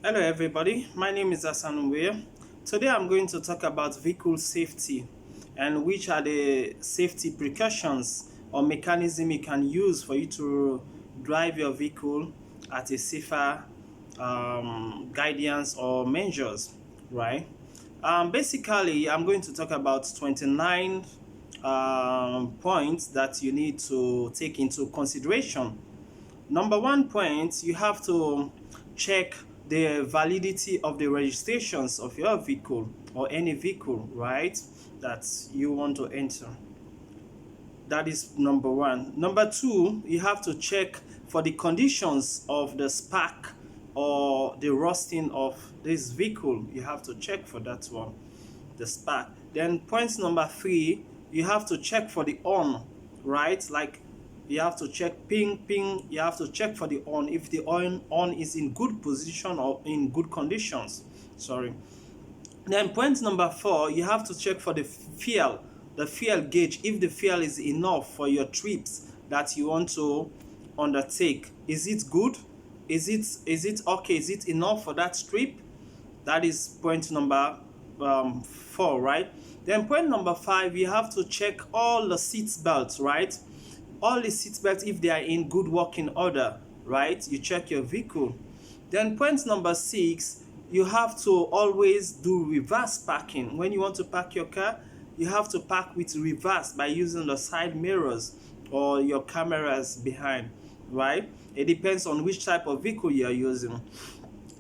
Hello everybody, my name is Hassan Umwe. Today I'm going to talk about vehicle safety and which are the safety precautions or mechanism you can use for you to drive your vehicle at a safer guidance or measures, right? Basically, I'm going to talk about 29 points that you need to take into consideration. Number one point, you have to check the validity of the registrations of your vehicle or any vehicle, right, that you want to enter. That is number one. Number two, you have to check for the conditions of the spark or the rusting of this vehicle. You have to check for that one, the spark. Then point number three, you have to check for the on, right? Like you have to check ping ping. You have to check for the on if the on is in good position or in good conditions. Sorry. Then point number four, you have to check for the fuel gauge, if the fuel is enough for your trips that you want to undertake. Is it good? Is it okay? Is it enough for that trip? That is point number four, right? Then point number five, you have to check all the seat belts, right? All the seat belts, if they are in good working order, right? You check your vehicle. Then point number six, you have to always do reverse parking. When you want to park your car, you have to park with reverse by using the side mirrors or your cameras behind, right? It depends on which type of vehicle you are using.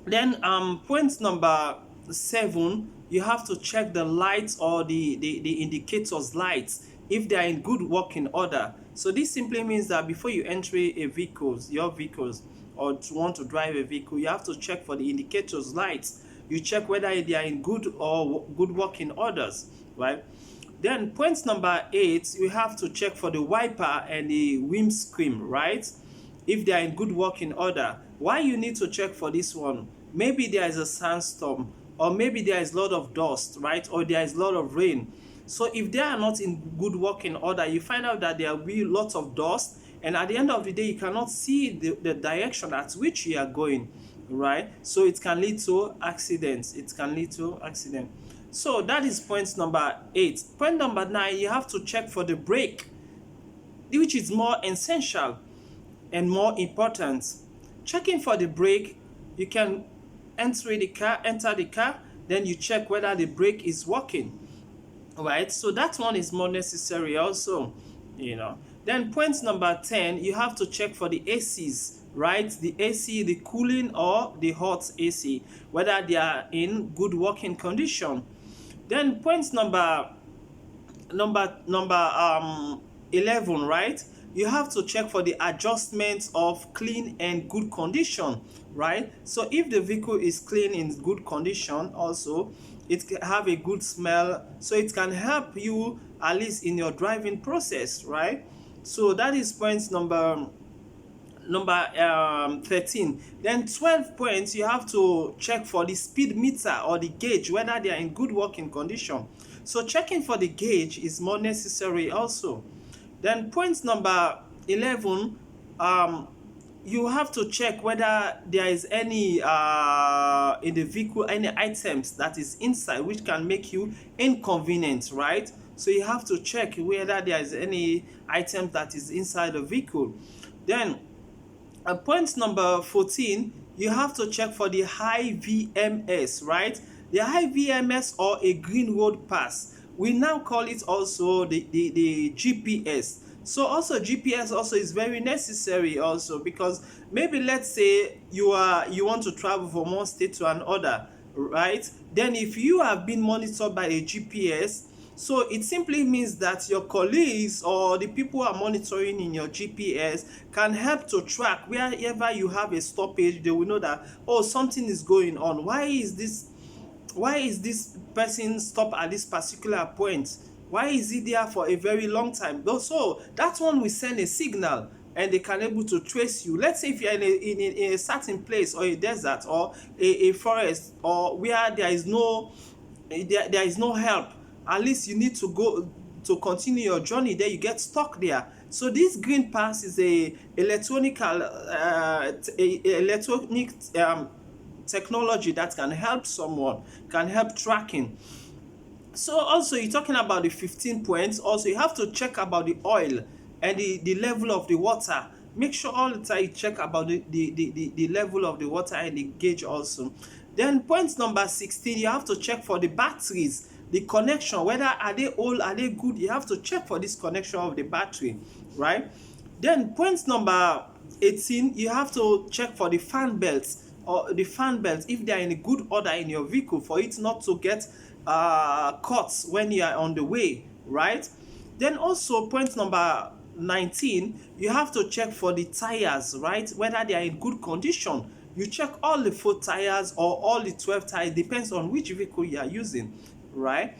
Then point number seven, you have to check the lights or the indicators lights if they are in good working order. So this simply means that before you enter your vehicles, or to want to drive a vehicle, you have to check for the indicators lights. You check whether they are in good working orders, right? Then point number eight, you have to check for the wiper and the windscreen, right? If they are in good working order. Why you need to check for this one? Maybe there is a sandstorm, or maybe there is a lot of dust, right? Or there is a lot of rain. So if they are not in good working order, you find out that there will be lots of dust, and at the end of the day, you cannot see the direction at which you are going, right? So it can lead to accidents. It can lead to accident. So that is point number eight. Point number nine, you have to check for the brake, which is more essential and more important. Checking for the brake, you can enter the car, then you check whether the brake is working, right? So that one is more necessary also, Then point number 10, you have to check for the ACs, right? The AC, the cooling or the hot AC, whether they are in good working condition. Then point number 11, right? You have to check for the adjustment of clean and good condition, right? So if the vehicle is clean in good condition also, it can have a good smell, so it can help you at least in your driving process, right? So that is point number 13. Then 12 points, you have to check for the speed meter or the gauge, whether they are in good working condition. So checking for the gauge is more necessary also. Then point number 11, you have to check whether there is any in the vehicle, any items that is inside which can make you inconvenient, right? So you have to check whether there is any item that is inside the vehicle. Then point number 14, you have to check for the high VMS, right? The high VMS or a green road pass. We now call it also the GPS. So also GPS also is very necessary also, because maybe let's say you want to travel from one state to another, right? Then if you have been monitored by a GPS, so it simply means that your colleagues or the people who are monitoring in your GPS can help to track wherever you have a stoppage. They will know that, oh, something is going on. Why is this person stop at this particular point? Why is he there for a very long time? So that one will send a signal and they can able to trace you. Let's say if you're in a certain place or a desert or a forest, or where there is no help, at least you need to go to continue your journey, then you get stuck there. So this green pass is a electronic technology that can help someone, can help tracking. So also you're talking about the 15 points. Also you have to check about the oil and the level of the water. Make sure all the time you check about the level of the water and the gauge also. Then point number 16, you have to check for the batteries, the connection, whether are they old, are they good. You have to check for this connection of the battery, right? Then point number 18, you have to check for the fan belts, or the fan belts, if they are in a good order in your vehicle, for it not to get caught when you are on the way, right? Then also point number 19, you have to check for the tires, right? Whether they are in good condition. You check all the 4 tires or all the 12 tires, depends on which vehicle you are using, right?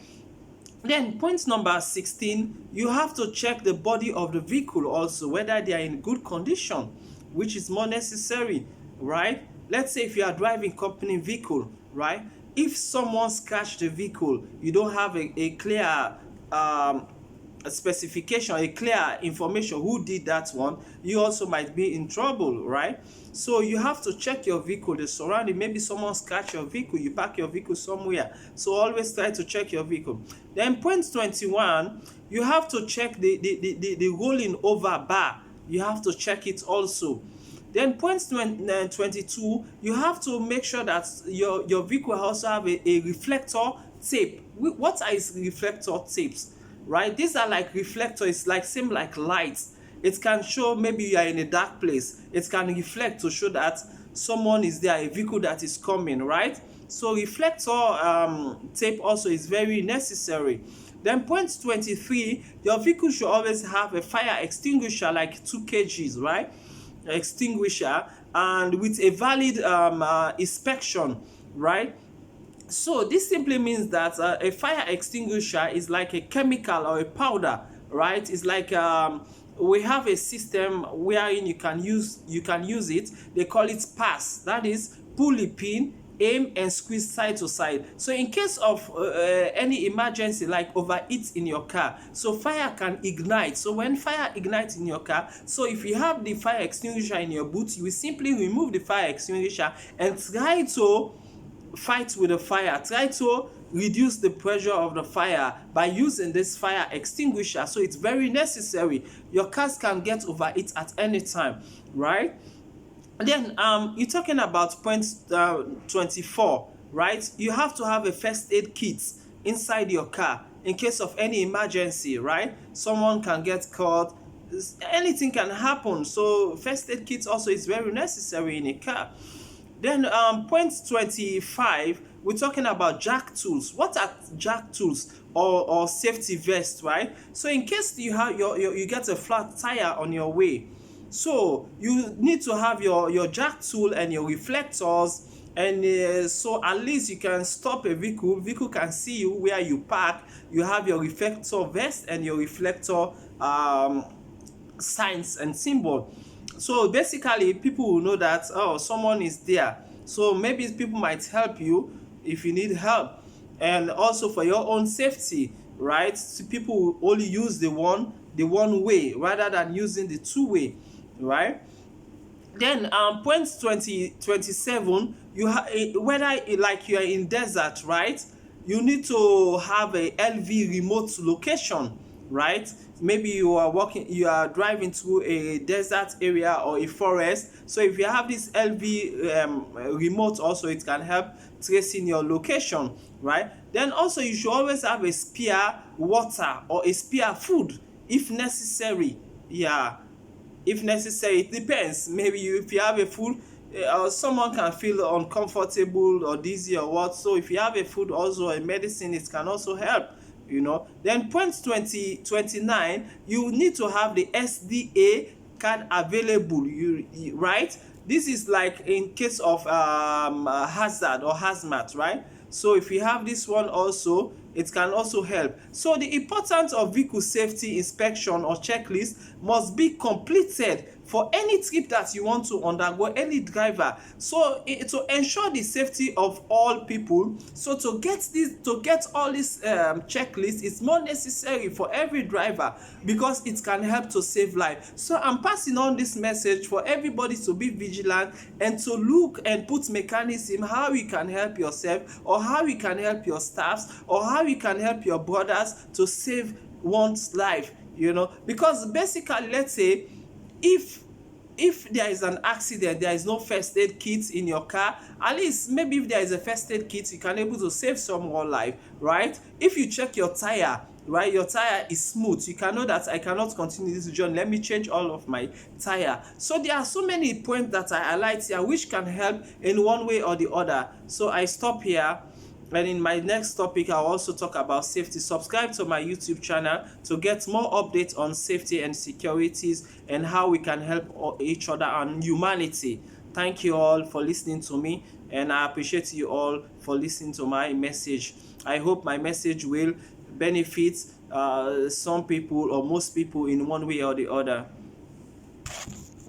Then point number 16, you have to check the body of the vehicle also, whether they are in good condition, which is more necessary, right? Let's say if you are driving company vehicle, right? If someone scratched the vehicle, you don't have a clear a specification, a clear information who did that one, you also might be in trouble, right? So you have to check your vehicle, the surrounding. Maybe someone scratched your vehicle, you park your vehicle somewhere, so always try to check your vehicle. Then point 21, you have to check the rolling over bar. You have to check it also. Then point 22, you have to make sure that your vehicle also have a reflector tape. What are reflector tapes, right? These are like reflectors, like same like lights. It can show maybe you are in a dark place. It can reflect to show that someone is there, a vehicle that is coming, right? So reflector tape also is very necessary. Then point 23, your vehicle should always have a fire extinguisher, like 2 kgs, right? Extinguisher, and with a valid inspection, right? So this simply means that a fire extinguisher is like a chemical or a powder, right? It's like we have a system wherein you can use it. They call it pass. That is, pull the pin, aim and squeeze side to side. So in case of any emergency like overheat in your car, so fire can ignite. So when fire ignites in your car, so if you have the fire extinguisher in your boot, you will simply remove the fire extinguisher and try to fight with the fire. Try to reduce the pressure of the fire by using this fire extinguisher. So it's very necessary. Your cars can get overheat at any time, right? Then you're talking about point 24, right? You have to have a first aid kit inside your car in case of any emergency, right? Someone can get caught, anything can happen. So first aid kit also is very necessary in a car. Then point 25, we're talking about jack tools. What are jack tools or safety vest, right? So in case you have you get a flat tire on your way, so you need to have your jack tool and your reflectors, and so at least you can stop a vehicle can see you where you park. You have your reflector vest and your reflector signs and symbol. So basically people will know that, oh, someone is there. So maybe people might help you if you need help, and also for your own safety, right? So people will only use the one way rather than using the 2-way, right? Then point 27, you whether like you are in desert, right? You need to have a LV remote location, right? Maybe you are driving through a desert area or a forest. So if you have this LV remote also, it can help tracing your location, right? Then also you should always have a spare water or a spare food if necessary. Yeah, if necessary, it depends. Maybe if you have a food, someone can feel uncomfortable or dizzy or what. So if you have a food also, a medicine, it can also help, you know. Then point 29, you need to have the SDA card available, right? This is like in case of hazard or hazmat, right? So if you have this one also, it can also help. So the importance of vehicle safety inspection or checklist must be completed for any trip that you want to undergo, any driver. So to ensure the safety of all people, so to get all this checklist is more necessary for every driver, because it can help to save life. So I'm passing on this message for everybody to be vigilant and to look and put mechanism how you can help yourself, or how you can help your staffs, or how you can help your brothers to save one's life, because basically, let's say, if there is an accident, there is no first aid kit in your car, at least maybe if there is a first aid kit, you can able to save someone life, right? If you check your tire, right, your tire is smooth, you can know that I cannot continue this journey, let me change all of my tire. So there are so many points that I highlight here which can help in one way or the other. So I stop here, and in my next topic I'll also talk about safety. Subscribe to my YouTube channel to get more updates on safety and securities and how we can help each other and humanity. Thank you all for listening to me, and I appreciate you all for listening to my message. I hope my message will benefit some people or most people in one way or the other.